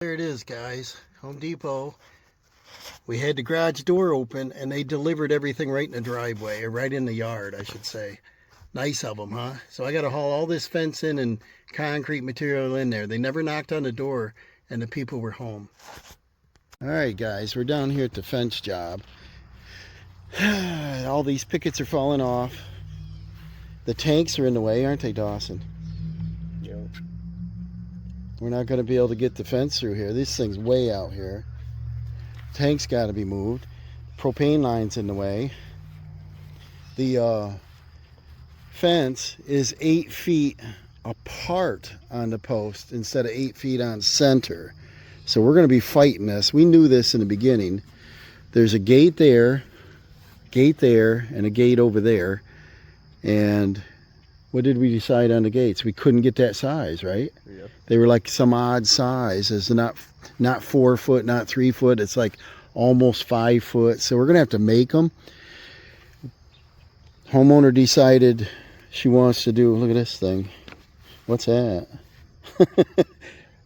There it is, guys. Home Depot. We had the garage door open and they delivered everything right in the driveway, or right in the yard, I should say. Nice of them, huh? So I got to haul all this fence in and concrete material in there. They never knocked on the door and the people were home. All right, guys, we're down here at the fence job. All these pickets are falling off. The tanks are in the way, aren't they, Dawson? Yep. We're not going to be able to get the fence through here. This thing's way out here. Tank's got to be moved. Propane line's in the way. The fence is 8 feet apart on the post instead of 8 feet on center. So we're going to be fighting this. We knew this in the beginning. There's a gate there, and a gate over there. And what did we decide on the gates? We couldn't get that size, right? Yep. They were like some odd size. It's not 4 foot, not 3 foot. It's like almost 5 foot. So we're going to have to make them. Homeowner decided she wants to do, look at this thing. What's that?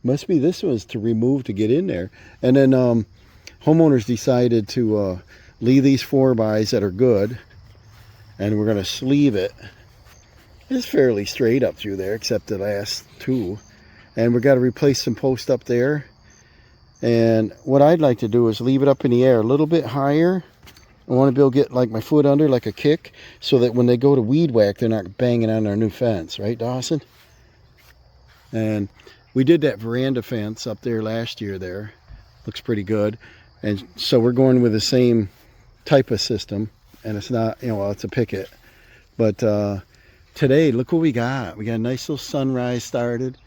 Must be this one's to remove to get in there. And then homeowners decided to leave these 4x that are good. And we're going to sleeve it. It's fairly straight up through there, except the last two. And we've got to replace some posts up there. And what I'd like to do is leave it up in the air a little bit higher. I want to be able to get like my foot under, like a kick, so that when they go to weed whack, they're not banging on our new fence. Right, Dawson? And we did that veranda fence up there last year there. Looks pretty good. And so we're going with the same type of system. And it's not, well, it's a Pickett. But today, look what we got. We got a nice little sunrise started.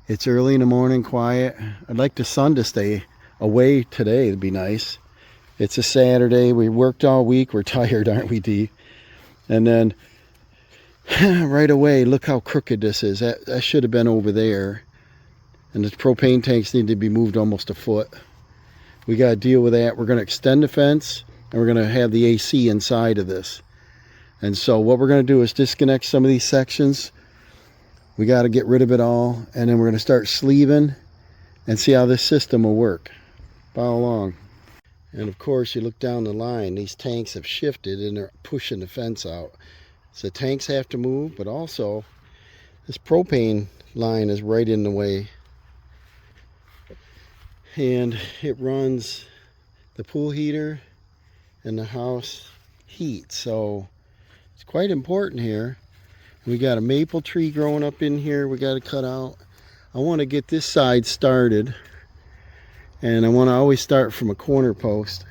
It's early in the morning, quiet. I'd like the sun to stay away today. It'd be nice. It's a Saturday. We worked all week. We're tired, aren't we, Dee? And then right away, look how crooked this is. That should have been over there. And the propane tanks need to be moved almost a foot. We got to deal with that. We're going to extend the fence. And we're going to have the AC inside of this. And so what we're going to do is disconnect some of these sections. We got to get rid of it all. And then we're going to start sleeving and see how this system will work. Follow along. And of course, you look down the line. These tanks have shifted and they're pushing the fence out. So tanks have to move, but also this propane line is right in the way. And it runs the pool heater and the house heat, so it's quite important here. We got a maple tree growing up in here we got to cut out. I want to get this side started, and I want to always start from a corner post.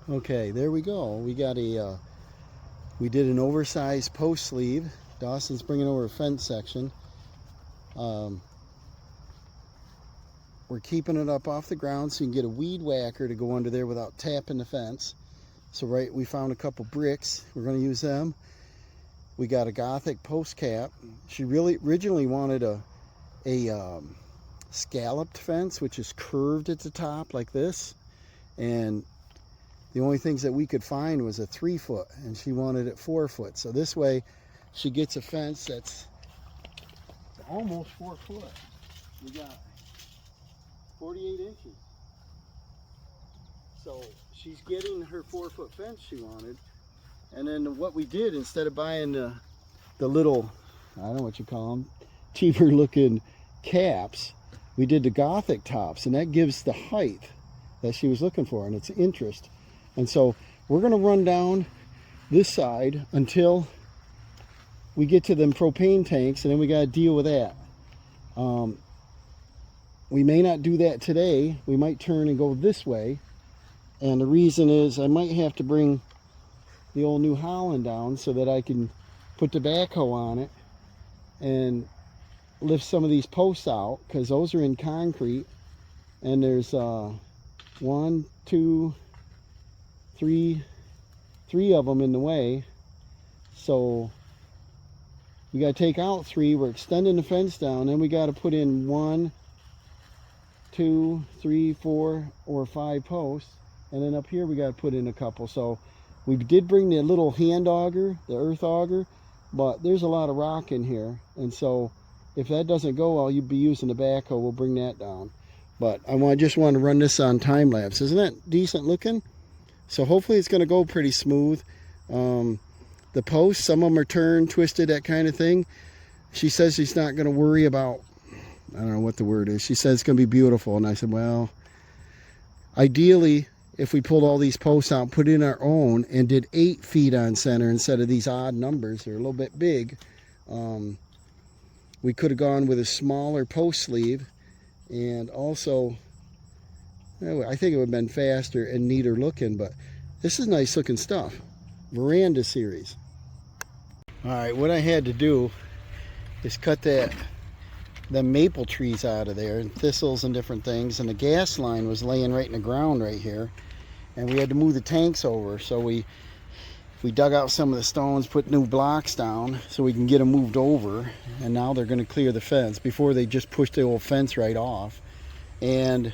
Okay, there we go. We got we did an oversized post sleeve. Dawson's bringing over a fence section. We're keeping it up off the ground so you can get a weed whacker to go under there without tapping the fence. So we found a couple bricks. We're going to use them. We got a Gothic post cap. She really originally wanted a scalloped fence, which is curved at the top like this. And The only things that we could find was a 3 foot, and she wanted it 4 foot. So this way she gets a fence that's almost 4 foot. We got 48 inches. So she's getting her 4 foot fence she wanted. And then what we did, instead of buying the little, I don't know what you call them, cheaper looking caps, we did the Gothic tops, and that gives the height that she was looking for, and it's interest. And so we're going to run down this side until we get to them propane tanks, and then we got to deal with that. We may not do that today. We might turn and go this way. And the reason is I might have to bring the old New Holland down so that I can put the backhoe on it and lift some of these posts out, because those are in concrete, and there's 1, 2, 3 of them in the way. So we got to take out 3. We're extending the fence down, then we got to put in 1, 2, 3, 4 or 5 posts, and then up here we got to put in a couple. So we did bring the little hand auger, the earth auger, but there's a lot of rock in here, and so if that doesn't go well, you'd be using the backhoe. We'll bring that down. But I just want to run this on time lapse. Isn't that decent looking? So hopefully it's going to go pretty smooth. The posts, some of them are turned, twisted, that kind of thing. She says she's not going to worry about, I don't know what the word is. She says it's going to be beautiful. And I said, well, ideally, if we pulled all these posts out, put in our own, and did 8 feet on center instead of these odd numbers, they're a little bit big. We could have gone with a smaller post sleeve, and also, I think it would have been faster and neater looking, but this is nice looking stuff. Veranda series. All right, what I had to do is cut the maple trees out of there, and thistles and different things, and the gas line was laying right in the ground right here, and we had to move the tanks over. So we dug out some of the stones, put new blocks down so we can get them moved over, and now they're going to clear the fence. Before they just pushed the old fence right off. And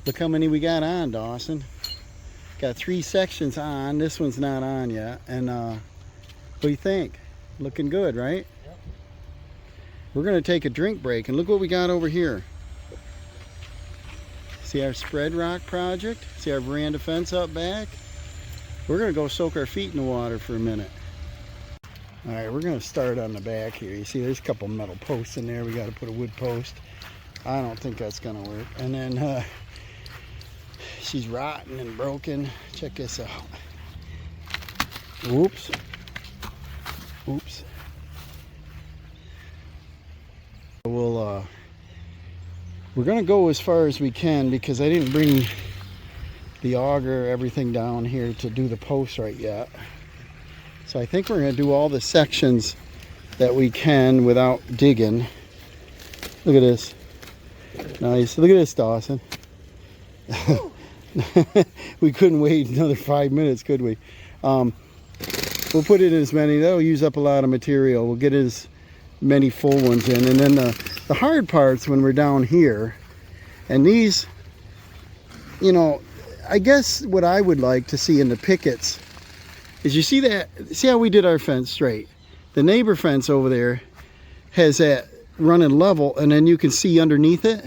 look how many we got on, Dawson. Got 3 sections on. This one's not on yet. And what do you think? Looking good, right? Yep. We're going to take a drink break, and look what we got over here. See our spread rock project? See our veranda fence up back? We're going to go soak our feet in the water for a minute. All right, we're going to start on the back here. You see there's a couple metal posts in there. We got to put a wood post. I don't think that's going to work. And then she's rotten and broken. Check this out. Oops. Oops. We're going to go as far as we can, because I didn't bring the auger, everything down here to do the posts right yet. So I think we're going to do all the sections that we can without digging. Look at this. Nice. Look at this, Dawson. We couldn't wait another 5 minutes, could we? We'll put it in as many. That'll use up a lot of material. We'll get as many full ones in. And then the hard parts when we're down here, and these, you know, I guess what I would like to see in the Picketts is, you see that, see how we did our fence straight? The neighbor fence over there has that running level, and then you can see underneath it.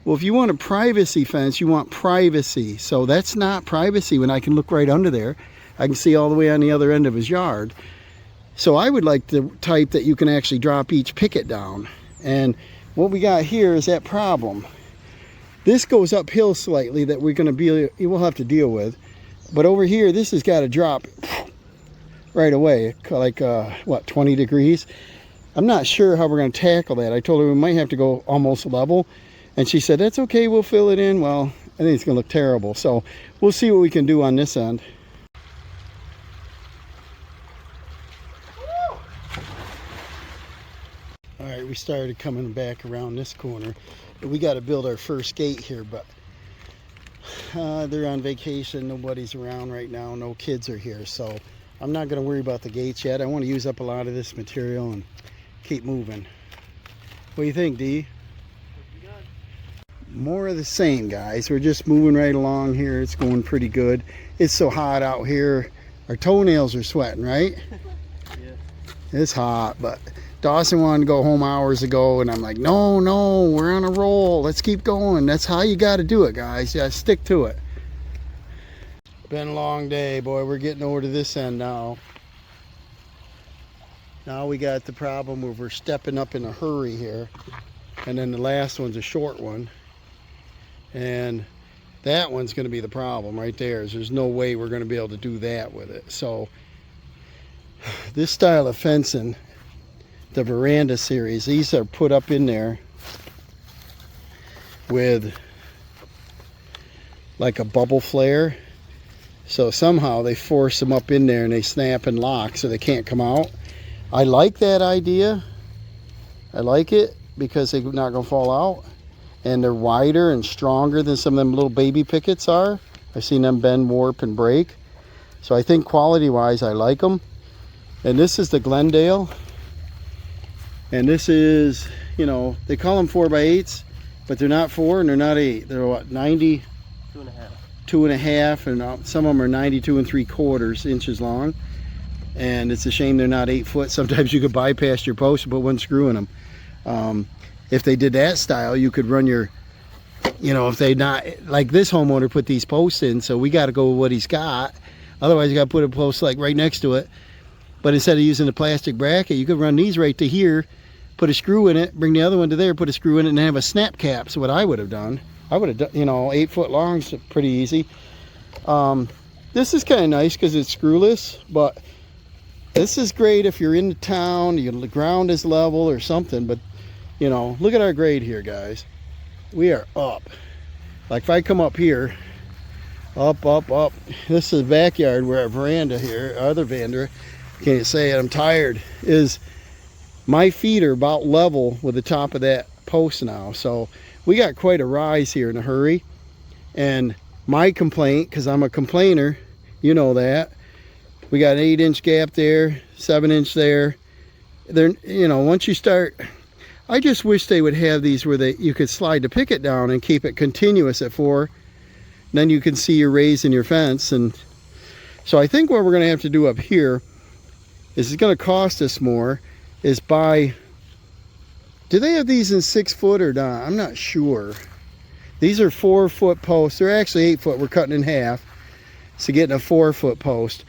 Well, if you want a privacy fence, you want privacy. So that's not privacy when I can look right under there. I can see all the way on the other end of his yard. So I would like the type that you can actually drop each picket down. And what we got here is that problem. This goes uphill slightly that we'll have to deal with. But over here, this has got to drop right away, like, what, 20 degrees? I'm not sure how we're going to tackle that. I told her we might have to go almost level. And she said, that's okay, we'll fill it in. Well, I think it's going to look terrible. So we'll see what we can do on this end. All right, we started coming back around this corner. We got to build our first gate here, but they're on vacation. Nobody's around right now. No kids are here. So I'm not going to worry about the gates yet. I want to use up a lot of this material and keep moving. What do you think, Dee? More of the same, guys. We're just moving right along here. It's going pretty good. It's so hot out here. Our toenails are sweating, right? Yeah. It's hot, but Dawson wanted to go home hours ago, and I'm like, no, we're on a roll. Let's keep going. That's how you got to do it, guys. You got to stick to it. Been a long day, boy. We're getting over to this end now. Now we got the problem where we're stepping up in a hurry here, and then the last one's a short one. And that one's going to be the problem right there. Is there's no way we're going to be able to do that with it. So this style of fencing, the Veranda series, these are put up in there with like a bubble flare. So somehow they force them up in there and they snap and lock so they can't come out. I like that idea. I like it because they're not going to fall out. And they're wider and stronger than some of them little baby pickets are. I've seen them bend, warp, and break. So I think quality-wise, I like them. And this is the Glendale. And this is, you know, they call them 4x8s, but they're not 4 and they're not 8. They're what, 90? 2.5, and some of them are 92 3/4 inches long. And it's a shame they're not 8 foot. Sometimes you could bypass your post and put one screw in them. If they did that style, you could run your, you know, if they not, like this homeowner put these posts in, so we got to go with what he's got. Otherwise, you got to put a post like right next to it. But instead of using a plastic bracket, you could run these right to here, put a screw in it, bring the other one to there, put a screw in it, and have a snap cap. So what I would have done, I would have done, you know, 8 foot long, so pretty easy. This is kind of nice because it's screwless, but this is great if you're in the town, the ground is level or something, but you know, look at our grade here, guys. We are up. Like if I come up here, up. This is the backyard where our veranda here, our other veranda, can't say it, I'm tired, is my feet are about level with the top of that post now. So we got quite a rise here in a hurry. And my complaint, because I'm a complainer, you know that, we got an 8-inch gap there, 7-inch there. They're, you know, once you start, I just wish they would have these where you could slide the picket down and keep it continuous at 4. Then you can see your raise in your fence. And so I think what we're going to have to do up here is it's going to cost us more, is buy, do they have these in 6 foot or not? I'm not sure. These are 4 foot posts. They're actually 8 foot. We're cutting in half. So getting a 4 foot post.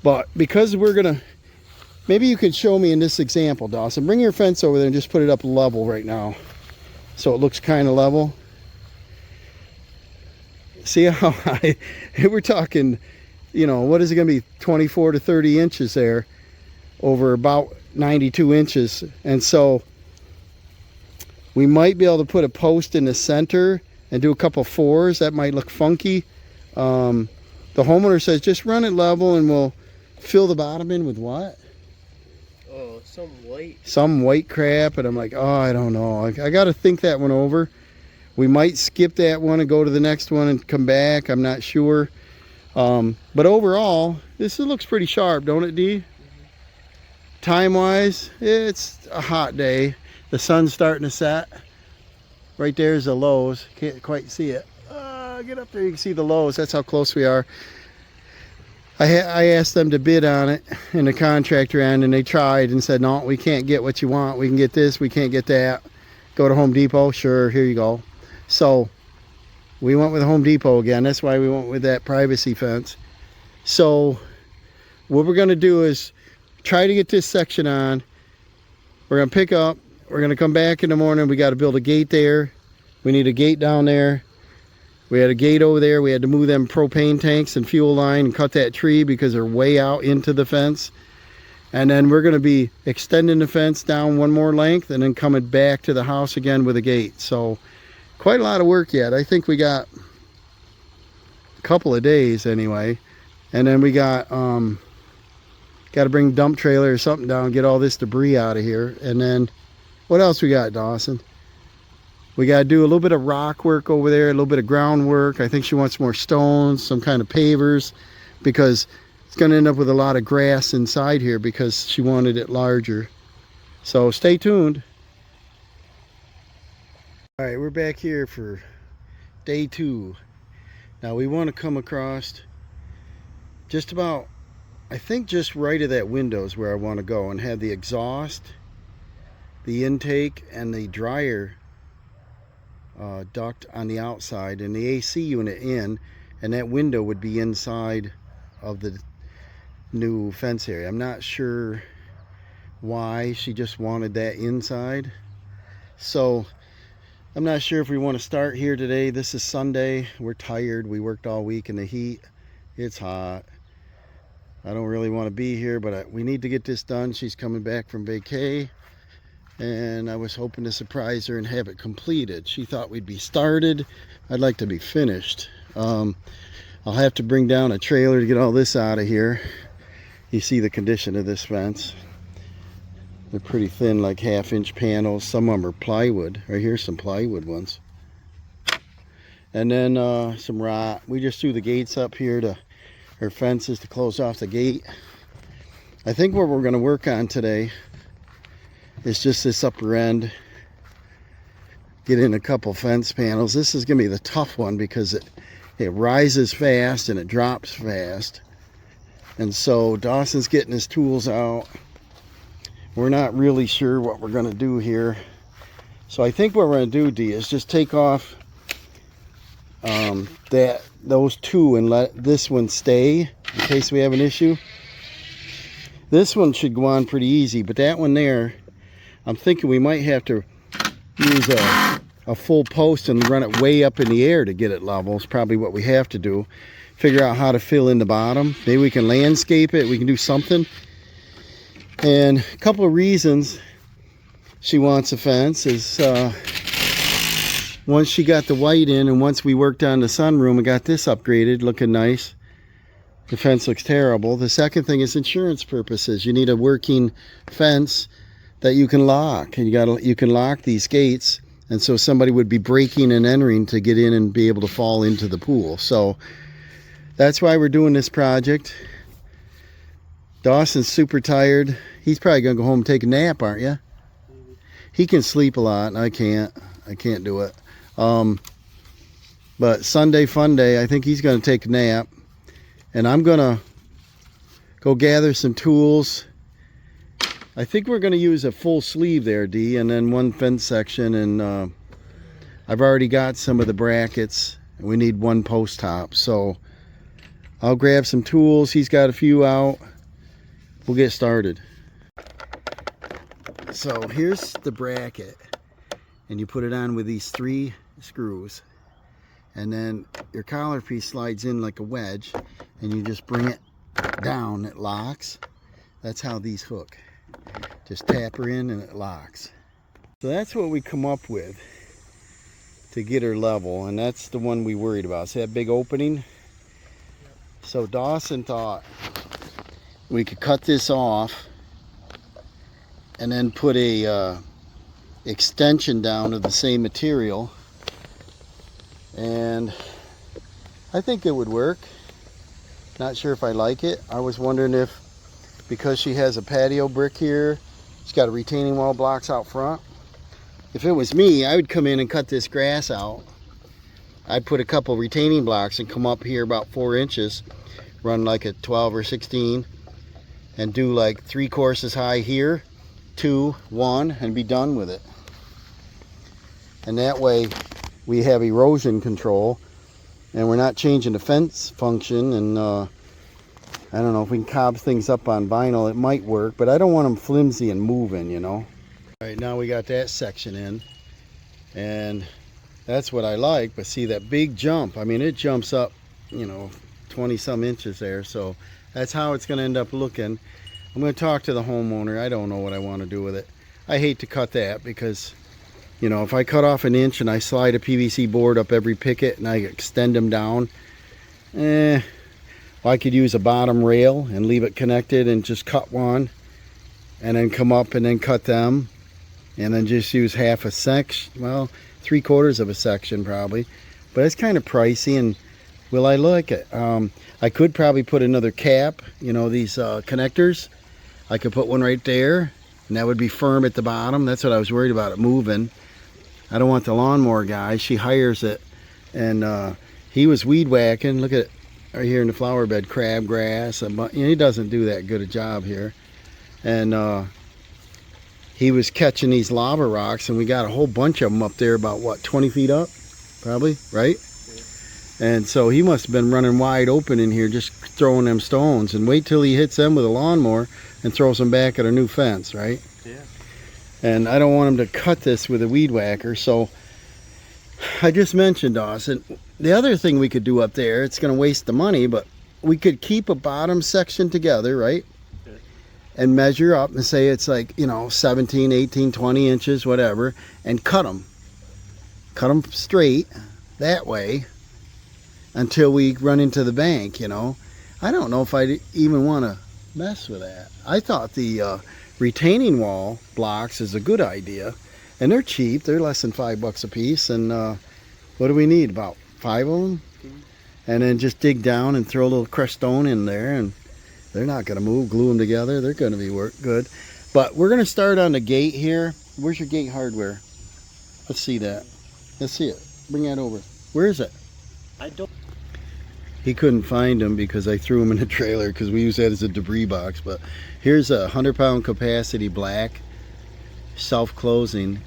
But because we're going to, maybe you could show me in this example, Dawson. Bring your fence over there and just put it up level right now. So it looks kind of level. See how high? We're talking, you know, what is it going to be? 24 to 30 inches there over about 92 inches. And so we might be able to put a post in the center and do a couple 4s. That might look funky. The homeowner says just run it level and we'll fill the bottom in with what? Oh, some white crap. And I'm like, oh, I don't know. I got to think that one over. We might skip that one and go to the next one and come back. I'm not sure. But overall, this looks pretty sharp, don't it, D? Time-wise, it's a hot day. The sun's starting to set. Right there's the lows. Can't quite see it. Get up there, you can see the lows. That's how close we are. I asked them to bid on it in the contractor end, and they tried and said, no, we can't get what you want. We can get this, we can't get that. Go to Home Depot. Sure, here you go. So we went with Home Depot again. That's why we went with that privacy fence. So what we're going to do is try to get this section on. We're going to pick up. We're going to come back in the morning. We got to build a gate there. We need a gate down there. We had a gate over there. We had to move them propane tanks and fuel line and cut that tree because they're way out into the fence. And then we're going to be extending the fence down one more length and then coming back to the house again with a gate. So quite a lot of work yet. I think we got a couple of days anyway. And then we got to bring dump trailer or something down, get all this debris out of here. And then what else we got, Dawson? We got to do a little bit of rock work over there, a little bit of groundwork. I think she wants more stones, some kind of pavers, because it's going to end up with a lot of grass inside here because she wanted it larger. So stay tuned. All right, we're back here for day 2. Now we want to come across just about, I think just right of that window is where I want to go, and have the exhaust, the intake, and the dryer duct on the outside, and the AC unit in, and that window would be inside of the new fence area. I'm not sure why she just wanted that inside, so I'm not sure if we want to start here today. This is Sunday. We're tired. We worked all week in the heat. It's hot. I don't really want to be here, but we need to get this done. She's coming back from vacay, and I was hoping to surprise her and have it completed. She thought we'd be started. I'd like to be finished. I'll have to bring down a trailer to get all this out of here. You see the condition of this fence. They're pretty thin, like 1/2-inch panels. Some of them are plywood. Right here's some plywood ones. And then some rot. We just threw the gates up here to her fences to close off the gate. I think what we're going to work on today is just this upper end. Get in a couple fence panels. This is going to be the tough one because it rises fast and it drops fast. And so Dawson's getting his tools out. We're not really sure what we're going to do here. So I think what we're going to do, Dee, is just take off those two and let this one stay in case we have an issue. This one should go on pretty easy, but that one there, I'm thinking we might have to use a full post and run it way up in the air to get it level. It's probably what we have to do. Figure out how to fill in the bottom. Maybe we can landscape it. We can do something. And a couple of reasons she wants a fence is once she got the white in, and once we worked on the sunroom and got this upgraded, looking nice, the fence looks terrible. The second thing is insurance purposes. You need a working fence that you can lock, and you can lock these gates, and so somebody would be breaking and entering to get in and be able to fall into the pool. So that's why we're doing this project. Dawson's super tired. He's probably gonna go home and take a nap, aren't you? He can sleep a lot, and I can't do it. But Sunday fun day, I think he's gonna take a nap, and I'm gonna go gather some tools. I think we're gonna use a full sleeve there, Dee, and then one fence section, and I've already got some of the brackets, and we need one post top. So I'll grab some tools. He's got a few out. We'll get started. So here's the bracket, and you put it on with these 3 screws, and then your collar piece slides in like a wedge, and you just bring it down. It locks. That's how these hook. Just tap her in and it locks. So that's what we come up with to get her level, and that's the one we worried about. See that big opening? So Dawson thought we could cut this off and then put a extension down of the same material, and I think it would work. Not sure if I like it. I was wondering if, because she has a patio brick here, she's got a retaining wall blocks out front. If it was me, I would come in and cut this grass out. I'd put a couple retaining blocks and come up here about 4 inches, run like a 12 or 16, and do like 3 courses high here, 2, 1, and be done with it. And that way we have erosion control, and we're not changing the fence function. And I don't know if we can cob things up on vinyl. It might work, but I don't want them flimsy and moving, you know. All right, now we got that section in, and that's what I like. But see that big jump, I mean, it jumps up, you know, 20 some inches there. So that's how it's going to end up looking. I'm going to talk to the homeowner. I don't know what I want to do with it. I hate to cut that because, you know, if I cut off an inch and I slide a PVC board up every picket and I extend them down, well, I could use a bottom rail and leave it connected and just cut one and then come up and then cut them and then just use half a section, well, 3/4 of a section probably. But it's kind of pricey, and will I like it? I could probably put another cap, you know, these connectors. I could put one right there, and that would be firm at the bottom. That's what I was worried about, it moving. I don't want the lawnmower guy. She hires it and he was weed whacking. Look at right here in the flower bed, crabgrass. He doesn't do that good a job here. And he was catching these lava rocks, and we got a whole bunch of them up there about, what, 20 feet up? Probably, right? Yeah. And so he must have been running wide open in here just throwing them stones. And wait till he hits them with a lawnmower and throws them back at our new fence, right? Yeah. And I don't want him to cut this with a weed whacker, so I just mentioned, Dawson, the other thing we could do up there, it's going to waste the money, but we could keep a bottom section together, right? Okay. And measure up and say it's like, 17, 18, 20 inches, whatever, and cut them. Cut them straight that way until we run into the bank, I don't know if I'd even want to mess with that. I thought the retaining wall blocks is a good idea, and they're cheap. They're less than $5 a piece. And what do we need, about 5 of them? And then just dig down and throw a little crushed stone in there, and they're not going to move. Glue them together, they're going to be good. But we're going to start on the gate here. Where's your gate hardware? Let's see that. Let's see it. Bring that over. Where is it? I don't. He couldn't find them because I threw them in the trailer because we use that as a debris box. But here's a 100-pound capacity black, self-closing,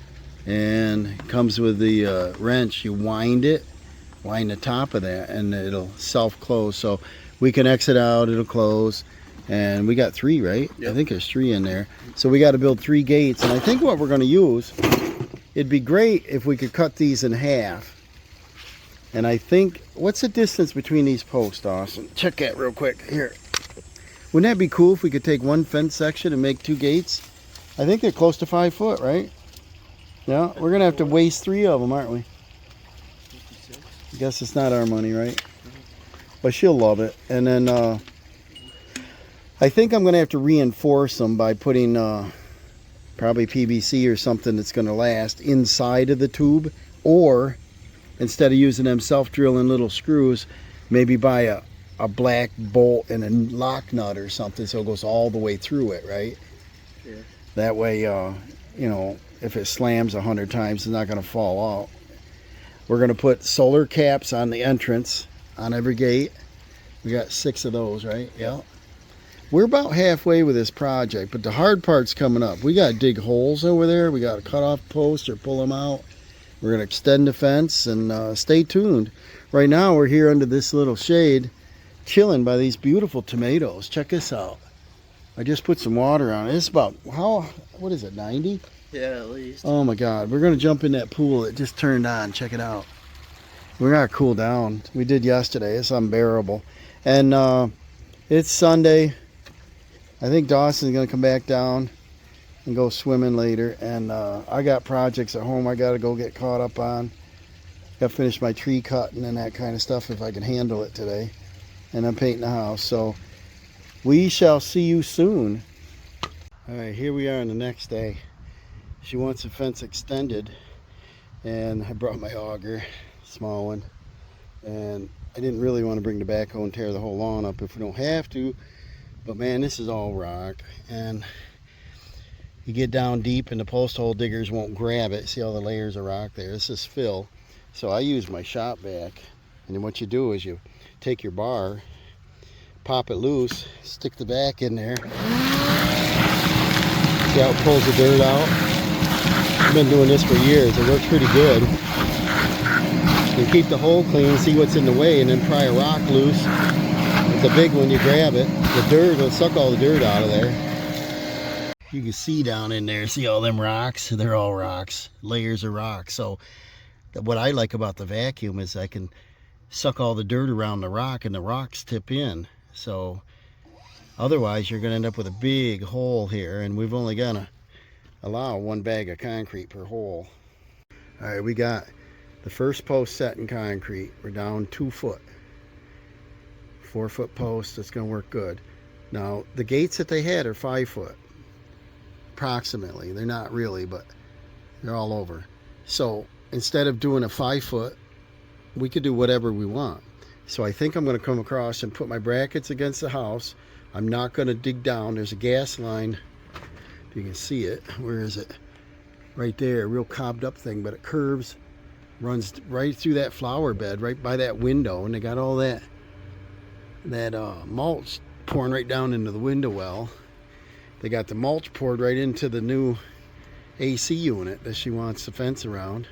and comes with the wrench. You wind the top of that, and it'll self-close. So we can exit out, it'll close. And we got 3, right? Yep. I think there's 3 in there. So we got to build 3 gates. And I think what we're going to use, it'd be great if we could cut these in half. And I think, what's the distance between these posts, Dawson? Check that real quick. Here. Wouldn't that be cool if we could take one fence section and make 2 gates? I think they're close to 5 foot, right? Yeah, we're going to have to waste 3 of them, aren't we? 56. I guess it's not our money, right? But she'll love it. And then I think I'm going to have to reinforce them by putting probably PVC or something that's going to last inside of the tube, or instead of using them self-drilling little screws, maybe buy a black bolt and a lock nut or something so it goes all the way through it, right? Yeah. That way, if it slams 100 times, it's not going to fall out. We're going to put solar caps on the entrance on every gate. We got 6 of those, right? Yeah. We're about halfway with this project, but the hard part's coming up. We got to dig holes over there. We got to cut off posts or pull them out. We're going to extend the fence, and stay tuned. Right now, we're here under this little shade, chilling by these beautiful tomatoes. Check this out. I just put some water on it. It's about, what is it, 90? Yeah, at least. Oh my God. We're going to jump in that pool that just turned on. Check it out. We're going to cool down. We did yesterday. It's unbearable. And it's Sunday. I think Dawson's going to come back down and go swimming later. And I got projects at home I got to go get caught up on. Got to finish my tree cutting and that kind of stuff if I can handle it today. And I'm painting the house. So we shall see you soon. All right, here we are on the next day. She wants the fence extended, and I brought my auger, small one, and I didn't really want to bring the backhoe and tear the whole lawn up if we don't have to, but man, this is all rock, and you get down deep and the post hole diggers won't grab it. See all the layers of rock there? This is fill. So I use my shop vac, and then what you do is you take your bar, pop it loose, stick the vac in there, see how it pulls the dirt out. I've been doing this for years. It works pretty good. You keep the hole clean, see what's in the way, and then pry a rock loose. With the big one, you grab it. The dirt will suck all the dirt out of there. You can see down in there, see all them rocks? They're all rocks, layers of rocks. So what I like about the vacuum is I can suck all the dirt around the rock, and the rocks tip in. So otherwise, you're going to end up with a big hole here, and we've only got to allow 1 bag of concrete per hole. All right, we got the first post set in concrete. We're down 2 foot. 4 foot post. That's going to work good. Now the gates that they had are 5 foot approximately. They're not really, but they're all over. So instead of doing a 5 foot, we could do whatever we want. So I think I'm going to come across and put my brackets against the house. I'm not going to dig down. There's a gas line. You can see it. Where is it? Right there, a real cobbed up thing, but it curves Runs right through that flower bed, right by that window, and they got all that mulch pouring right down into the window well. They got the mulch poured right into the new AC unit that she wants the fence around.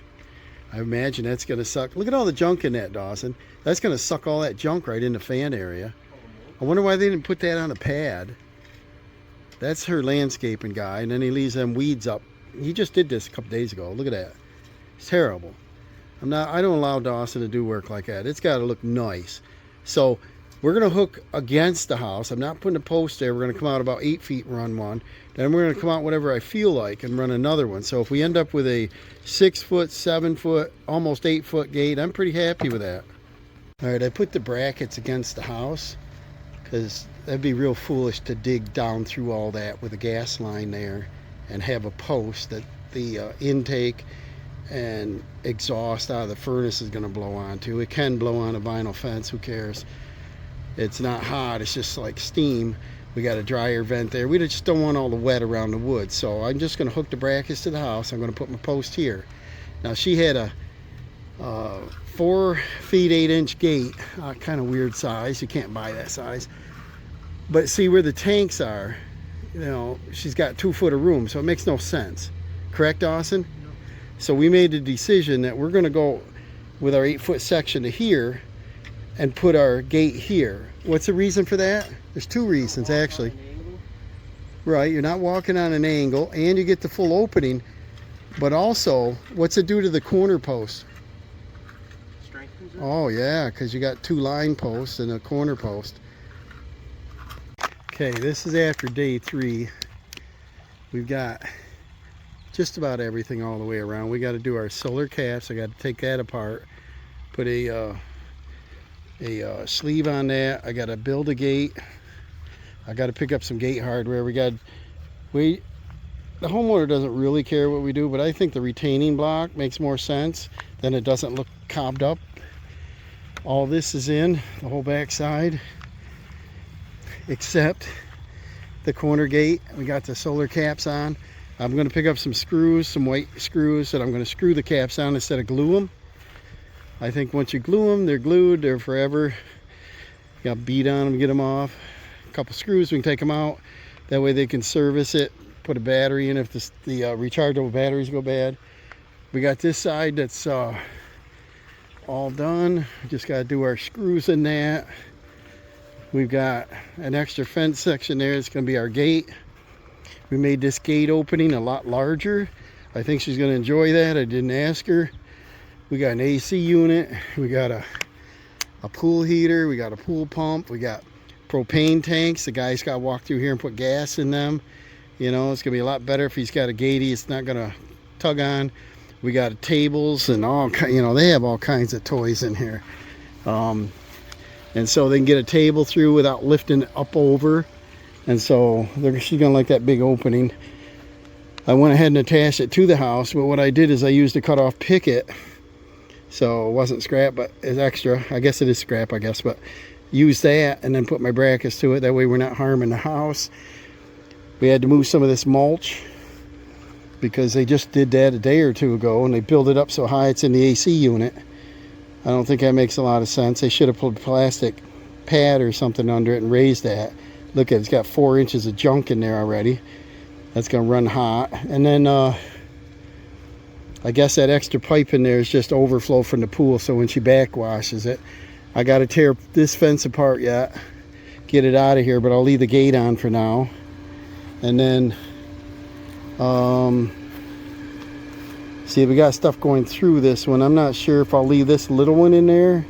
I imagine that's going to suck. Look at all the junk in that, Dawson. That's going to suck all that junk right in the fan area. I wonder why they didn't put that on a pad. That's her landscaping guy, and then he leaves them weeds up. He just did this a couple days ago. Look at that. It's terrible. I don't allow Dawson to do work like that. It's got to look nice. So we're going to hook against the house. I'm not putting a post there. We're going to come out about 8 feet and run one. Then we're going to come out whatever I feel like and run another one. So if we end up with a 6 foot, 7 foot, almost 8 foot gate, I'm pretty happy with that. All right, I put the brackets against the house because that'd be real foolish to dig down through all that with a gas line there and have a post that the intake and exhaust out of the furnace is going to blow onto. It can blow on a vinyl fence, who cares? It's not hot, it's just like steam. We got a dryer vent there. We just don't want all the wet around the wood. So I'm just going to hook the brackets to the house. I'm going to put my post here. Now she had a 4 feet 8 inch gate, kind of weird size. You can't buy that size. But see where the tanks are, you know, she's got 2 foot of room, so it makes no sense. Correct, Dawson? No. So we made a decision that we're going to go with our 8 foot section to here and put our gate here. What's the reason for that? There's 2 reasons actually. Right, you're not walking on an angle and you get the full opening, but also, what's it do to the corner post? Strengthens it. Oh yeah, because you got 2 line posts and a corner post. Okay, this is after day 3. We've got just about everything all the way around. We got to do our solar caps. I got to take that apart, put a sleeve on that. I got to build a gate. I got to pick up some gate hardware. The homeowner doesn't really care what we do, but I think the retaining block makes more sense. Then it doesn't look cobbed up. All this is in the whole back side except the corner gate. We got the solar caps on. I'm going to pick up some screws, some white screws, that I'm going to screw the caps on instead of glue them. I think once you glue them, they're glued, they're forever. You got to beat on them, get them off. A couple screws, we can take them out. That way they can service it, put a battery in if the rechargeable batteries go bad. We got this side that's all done. Just got to do our screws in that. We've got an extra fence section there. It's going to be our gate. We made this gate opening a lot larger. I think she's going to enjoy that. I didn't ask her. We got an AC unit. We got a pool heater. We got a pool pump. We got propane tanks. The guy's got to walk through here and put gas in them. You know, it's going to be a lot better if he's got a gatey. It's not going to tug on. We got tables and all, you know, they have all kinds of toys in here. And so they can get a table through without lifting it up over. And so she's going to like that big opening. I went ahead and attached it to the house, but what I did is I used a cut off Pickett. So it wasn't scrap, but it's extra. I guess it is scrap, I guess, but use that and then put my brackets to it. That way we're not harming the house. We had to move some of this mulch because they just did that a day or 2 ago and they built it up so high it's in the AC unit. I don't think that makes a lot of sense. They should have put a plastic pad or something under it and raised that. Look at it, it's got 4 inches of junk in there already. That's gonna run hot. And then I guess that extra pipe in there is just overflow from the pool, so when she backwashes it, I gotta tear this fence apart yet, get it out of here, but I'll leave the gate on for now. And then see, we got stuff going through this one. I'm not sure if I'll leave this little one in there.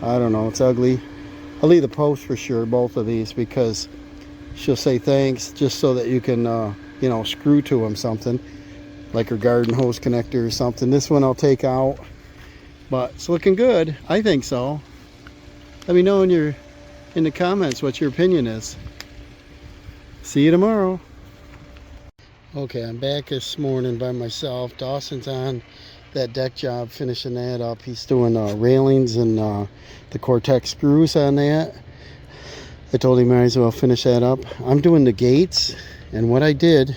I don't know, it's ugly. I'll leave the post for sure, both of these, because she'll say thanks, just so that you can you know, screw to them something like her garden hose connector or something. This one I'll take out, but it's looking good. I think so. Let me know in the comments what your opinion is. See you tomorrow. Okay, I'm back this morning by myself. Dawson's on that deck job, finishing that up. He's doing railings and the Cortex screws on that. I told him I might as well finish that up. I'm doing the gates, and what I did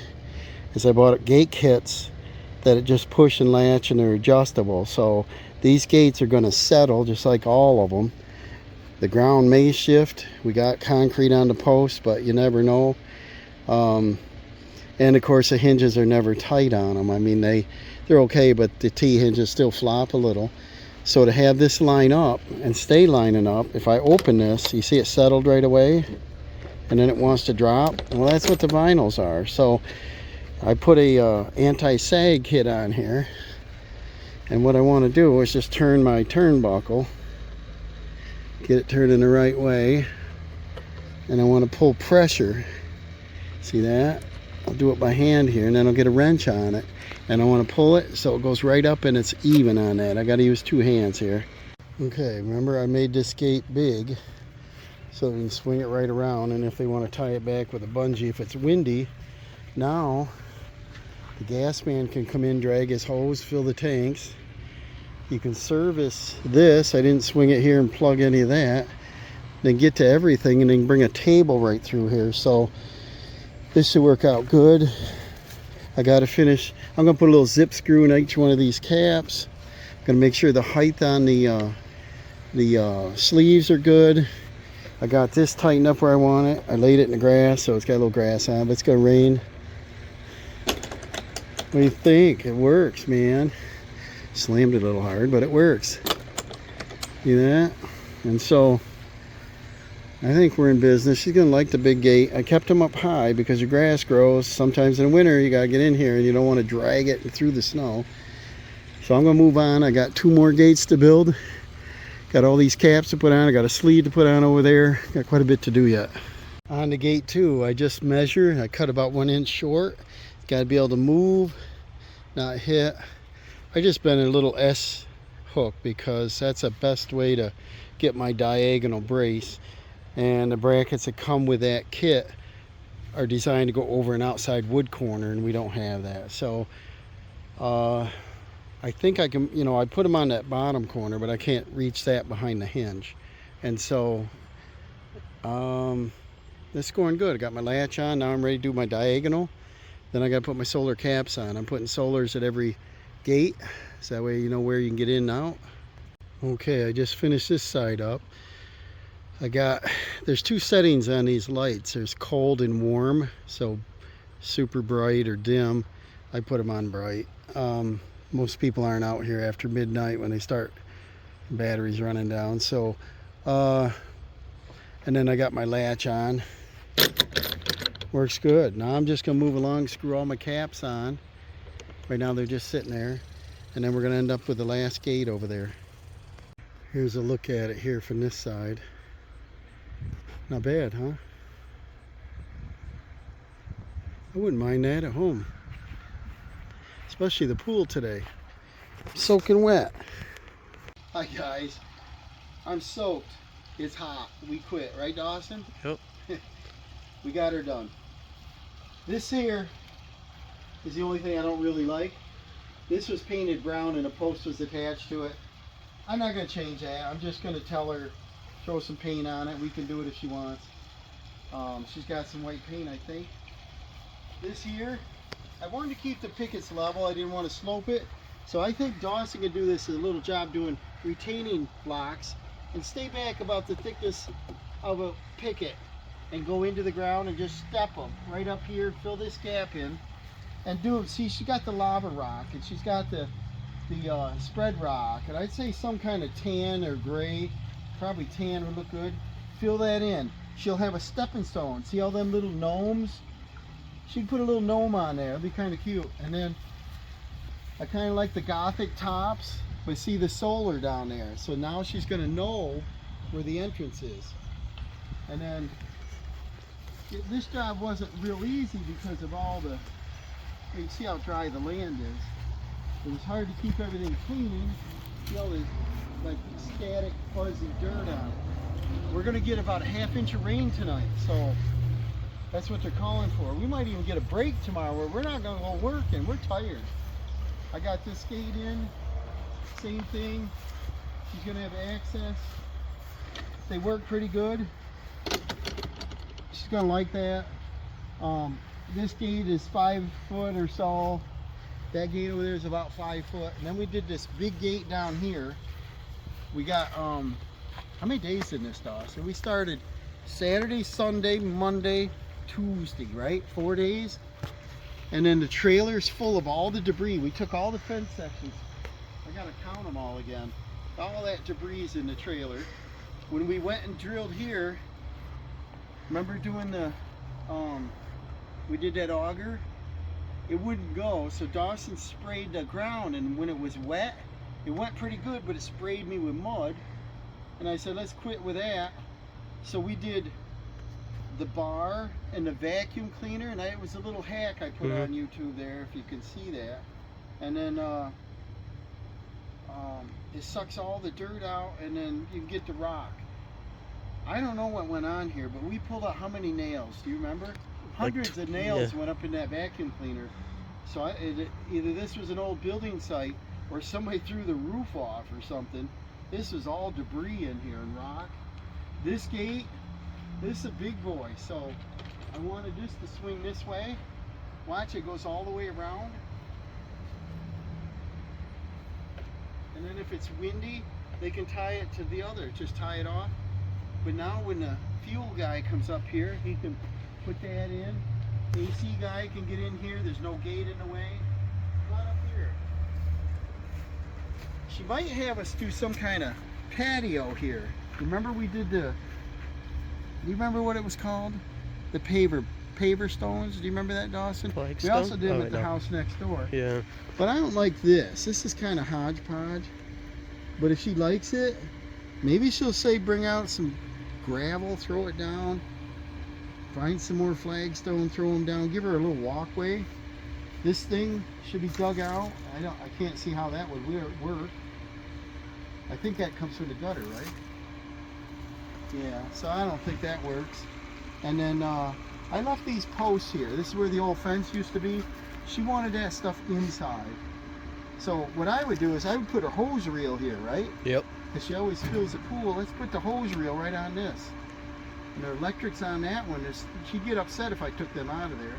is I bought gate kits that it just push and latch and they're adjustable. So these gates are going to settle just like all of them. The ground may shift. We got concrete on the post, but you never know. And of course the hinges are never tight on them. I mean, they're okay, but the T-hinges still flop a little. So to have this line up and stay lining up, if I open this, you see it settled right away, and then it wants to drop. Well, that's what the vinyls are. So I put a anti-sag kit on here, and what I want to do is just turn my turnbuckle, get it turned in the right way, and I want to pull pressure. See that? I'll do it by hand here, and then I'll get a wrench on it, and I want to pull it so it goes right up and it's even on that. I got to use 2 hands here. Okay, remember I made this gate big so we can swing it right around, and if they want to tie it back with a bungee if it's windy, now the gas man can come in, drag his hose, fill the tanks. You can service this. I didn't swing it here and plug any of that. Then get to everything and then bring a table right through here. So this should work out good. I got to finish. I'm going to put a little zip screw in each one of these caps. I'm going to make sure the height on the sleeves are good. I got this tightened up where I want it. I laid it in the grass, so it's got a little grass on it, but it's going to rain. What do you think? It works, man. Slammed it a little hard, but it works. See that? And so I think we're in business. She's gonna like the big gate. I kept them up high because your grass grows. Sometimes in the winter you gotta get in here and you don't want to drag it through the snow. So I'm gonna move on. I got 2 more gates to build. Got all these caps to put on. I got a sleeve to put on over there. Got quite a bit to do yet. On the gate 2, I just measured. I cut about 1 inch short. Got to be able to move, not hit. I just bent a little S hook because that's the best way to get my diagonal brace. And the brackets that come with that kit are designed to go over an outside wood corner, and we don't have that. So I think I can, I put them on that bottom corner, but I can't reach that behind the hinge. And so this is going good. I got my latch on. Now I'm ready to do my diagonal. Then I got to put my solar caps on. I'm putting solars at every gate, so that way you know where you can get in and out. Okay, I just finished this side up. There's 2 settings on these lights. There's cold and warm, so super bright or dim. I put them on bright. Most people aren't out here after midnight when they start batteries running down. So, and then I got my latch on. Works good. Now I'm just gonna move along, screw all my caps on. Right now they're just sitting there, and then we're gonna end up with the last gate over there. Here's a look at it here from this side. Not bad, huh? I wouldn't mind that at home. Especially the pool today. Soaking wet. Hi guys. I'm soaked. It's hot. We quit, right Dawson? Yep. We got her done. This here is the only thing I don't really like. This was painted brown and a post was attached to it. I'm not going to change that. I'm just going to tell her, throw some paint on it. We can do it if she wants. She's got some white paint, I think. This here, I wanted to keep the pickets level. I didn't want to slope it. So I think Dawson can do this as a little job doing retaining blocks and stay back about the thickness of a picket and go into the ground and just step them right up here, fill this gap in, and do it. See, she got the lava rock and she's got the spread rock, and I'd say some kind of tan or gray, probably tan would look good. Fill that in. She'll have a stepping stone. See all them little gnomes? She'd put a little gnome on there. It'd be kind of cute. And then I kind of like the Gothic tops, but see the solar down there. So now she's going to know where the entrance is. And then this job wasn't real easy because of all the, you see how dry the land is. It was hard to keep everything clean. You know, there's like static, fuzzy dirt on it. We're going to get about a ½ inch of rain tonight, so that's what they're calling for. We might even get a break tomorrow where we're not going to go work and we're tired. I got this gate in, same thing. She's going to have access. They work pretty good. She's going to like that. This gate is 5 foot or so. That gate over there is about 5 foot. And then we did this big gate down here. We got, how many days in this, Dawson? We started Saturday, Sunday, Monday, Tuesday, right? 4 days. And then the trailer's full of all the debris. We took all the fence sections. I gotta count them all again. All that debris is in the trailer. When we went and drilled here, remember doing the, we did that auger? It wouldn't go, so Dawson sprayed the ground, and when it was wet, it went pretty good, but it sprayed me with mud. And I said, let's quit with that. So we did the bar and the vacuum cleaner, and it was a little hack I put on YouTube there, if you can see that. And then it sucks all the dirt out, and then you can get the rock. I don't know what went on here, but we pulled out how many nails? Do you remember? Hundreds of nails went up in that vacuum cleaner. So either this was an old building site or somebody threw the roof off or something. This is all debris in here and rock. This gate, this is a big boy. So I wanted this to swing this way. Watch, it goes all the way around. And then if it's windy, they can tie it to the other, just tie it off. But now when the fuel guy comes up here, he can put that in. AC guy can get in here. There's no gate in the way. Come on up here. She might have us do some kind of patio here. Remember we did the, do you remember what it was called? The paver stones. Do you remember that, Dawson? We also did it at the house next door. Yeah. But I don't like this. This is kind of hodgepodge. But if she likes it, maybe she'll say bring out some gravel, throw it down. Find some more flagstone, throw them down, give her a little walkway. This thing should be dug out. I can't see how that would work. I think that comes from the gutter, right? Yeah, so I don't think that works. And then I left these posts here. This is where the old fence used to be. She wanted that stuff inside. So what I would do is I would put a hose reel here, right? Yep. Because she always fills the pool. Let's put the hose reel right on this. And the electric's on that one. She'd get upset if I took them out of there.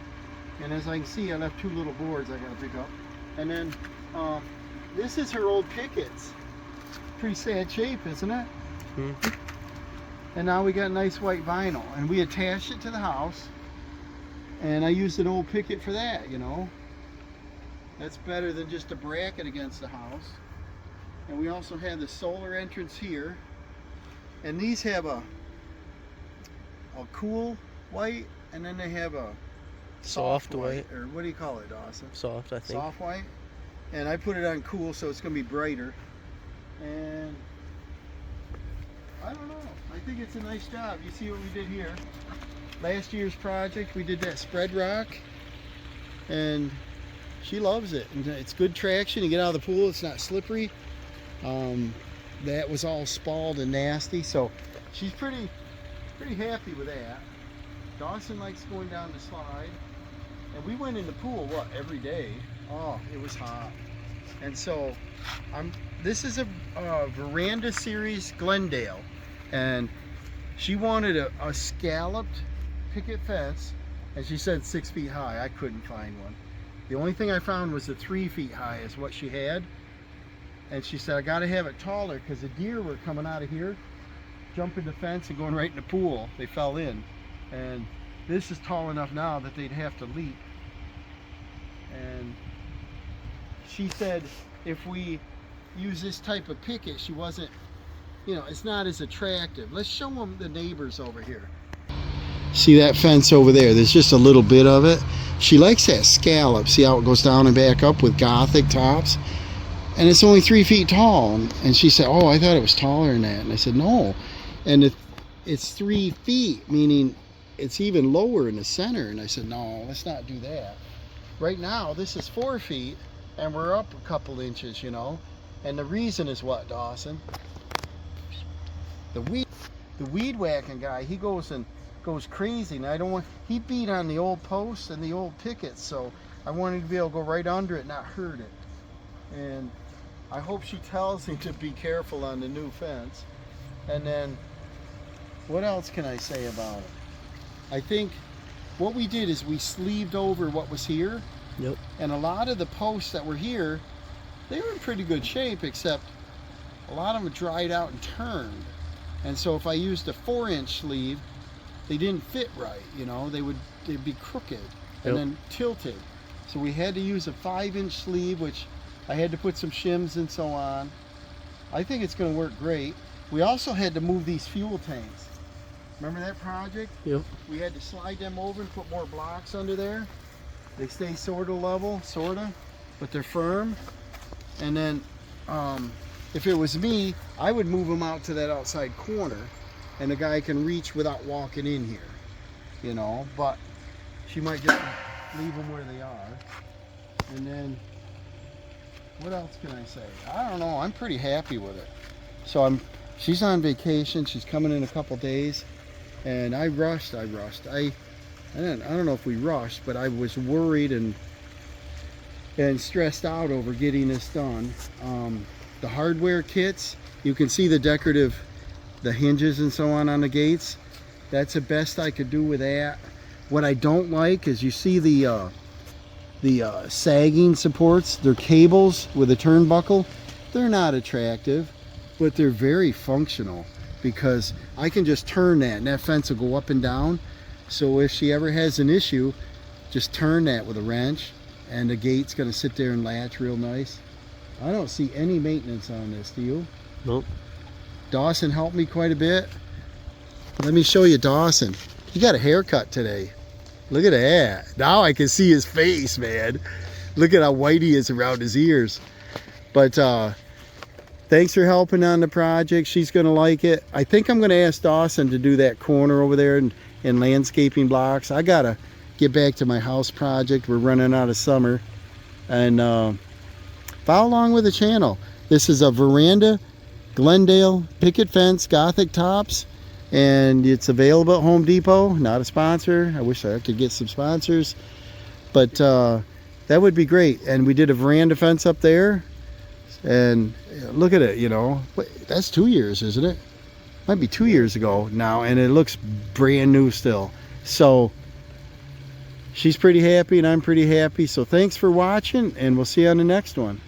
And as I can see, I left 2 little boards I gotta pick up. And then this is her old Pickett's. Pretty sad shape, isn't it? And now we got nice white vinyl. And we attached it to the house. And I used an old Pickett for that, you know. That's better than just a bracket against the house. And we also have the solar entrance here. And these have a cool white, and then they have a soft white. Or what do you call it, Dawson? Soft, I think. Soft white. And I put it on cool, so it's going to be brighter. And I don't know. I think it's a nice job. You see what we did here? Last year's project, we did that spread rock. And she loves it. And it's good traction. You get out of the pool, it's not slippery. That was all spalled and nasty, so she's pretty happy with that. Dawson likes going down the slide. And we went in the pool, what, every day? Oh, it was hot. And so, this is a Veranda series Glendale. And she wanted a scalloped picket fence. And she said 6 feet high. I couldn't find one. The only thing I found was the 3 feet high is what she had. And she said, I gotta have it taller because the deer were coming out of here, jumping the fence and going right in the pool. They fell in. And this is tall enough now that they'd have to leap. And she said if we use this type of picket, she wasn't, you know, it's not as attractive. Let's show them the neighbors over here. See that fence over there? There's just a little bit of it. She likes that scallop. See how it goes down and back up with Gothic tops? And it's only 3 feet tall. And she said, oh, I thought it was taller than that. And I said, no. And it's 3 feet, meaning it's even lower in the center. And I said, no, let's not do that. Right now, this is 4 feet, and we're up a couple inches, you know. And the reason is what, Dawson? The weed whacking guy, he goes crazy, and I don't want, he beat on the old posts and the old pickets, so I wanted to be able to go right under it, not hurt it. And I hope she tells me to be careful on the new fence. And then, what else can I say about it? I think what we did is we sleeved over what was here, Yep. And a lot of the posts that were here, they were in pretty good shape, except a lot of them dried out and turned. And so if I used a 4-inch sleeve, they didn't fit right, you know, they'd be crooked and then tilted. So we had to use a 5-inch sleeve, which I had to put some shims and so on. I think it's going to work great. We also had to move these fuel tanks. Remember that project? Yep. We had to slide them over and put more blocks under there. They stay sort of level, sort of, but they're firm. And then if it was me, I would move them out to that outside corner, and the guy can reach without walking in here, you know. But she might just leave them where they are. And then what else can I say? I don't know. I'm pretty happy with it. So she's on vacation. She's coming in a couple days, and I rushed. I don't know if we rushed, but I was worried and stressed out over getting this done. The hardware kits, you can see the decorative, the hinges and so on the gates. That's the best I could do with that. What I don't like is you see the sagging supports. They're cables with a turnbuckle. They're not attractive, but they're very functional, because I can just turn that and that fence will go up and down. So if she ever has an issue, just turn that with a wrench and the gate's going to sit there and latch real nice. I don't see any maintenance on this, do you? Nope. Dawson helped me quite a bit. Let me show you Dawson. He got a haircut today. Look at that. Now I can see his face, man. Look at how white he is around his ears. But thanks for helping on the project. She's going to like it. I think I'm going to ask Dawson to do that corner over there in landscaping blocks. I got to get back to my house project. We're running out of summer. And follow along with the channel. This is a Veranda Glendale picket fence, Gothic tops. And it's available at Home Depot. Not a sponsor. I wish I could get some sponsors. But that would be great. And we did a veranda fence up there. And look at it, you know. That's 2 years, isn't it? Might be 2 years ago now. And it looks brand new still. So she's pretty happy and I'm pretty happy. So thanks for watching. And we'll see you on the next one.